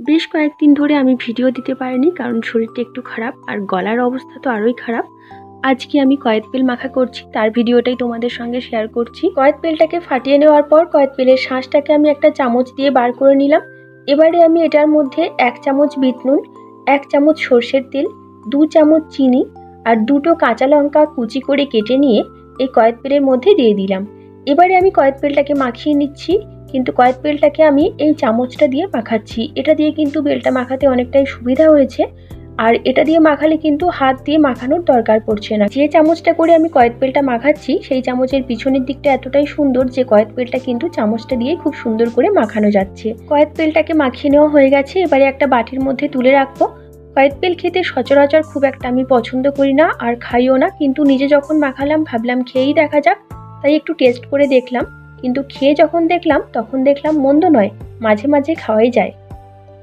বেশ কয়েকদিন ধরে আমি ভিডিও দিতে পারিনি, কারণ শরীরটা একটু খারাপ আর গলার অবস্থা তো আরোই খারাপ। আজকে আমি কয়েদ তেল মাখা করছি, তার ভিডিওটাই তোমাদের সঙ্গে শেয়ার করছি। কয়েদ তেলটাকে ফাটিয়ে নেওয়ার পর কয়েদ তেলের শাঁসটাকে আমি একটা চামচ দিয়ে বার করে নিলাম। এবারে আমি এটার মধ্যে 1 চামচ বিট নুন, 1 চামচ সর্ষের তেল, 2 চামচ চিনি আর 2টো কাঁচা লঙ্কা কুচি করে কেটে নিয়ে এই কয়েদ তেলের মধ্যে দিয়ে দিলাম। এবারে আমি কয়েদ তেলটাকে মাখিয়ে নিচ্ছি, কিন্তু কয়েদ বেলটাকে আমি এই চামচটা দিয়ে মাখাচ্ছি। এটা দিয়ে কিন্তু বেলটা মাখাতে অনেকটাই সুবিধা হয়েছে, আর এটা দিয়ে মাখালে কিন্তু হাত দিয়ে মাখানোর দরকার পড়ছে না। যে চামচটা করে আমি কয়েদ বেলটা মাখাচ্ছি সেই চামচের পিছনের দিকটা এতটাই সুন্দর যে কয়েদ বেলটা কিন্তু চামচটা দিয়ে খুব সুন্দর করে মাখানো যাচ্ছে। কয়েদ বেলটাকে মাখিয়ে নেওয়া হয়ে গেছে, এবারে একটা বাটির মধ্যে তুলে রাখবো। কয়েদ বেল খেতে সচরাচর খুব একটা আমি পছন্দ করি না আর খাইও না, কিন্তু নিজে যখন মাখালাম ভাবলাম খেয়েই দেখা যাক, তাই একটু টেস্ট করে দেখলাম। কিন্তু খেয়ে যখন দেখলাম তখন দেখলাম মন্দ নয়, মাঝে মাঝে খাওয়াই যায়।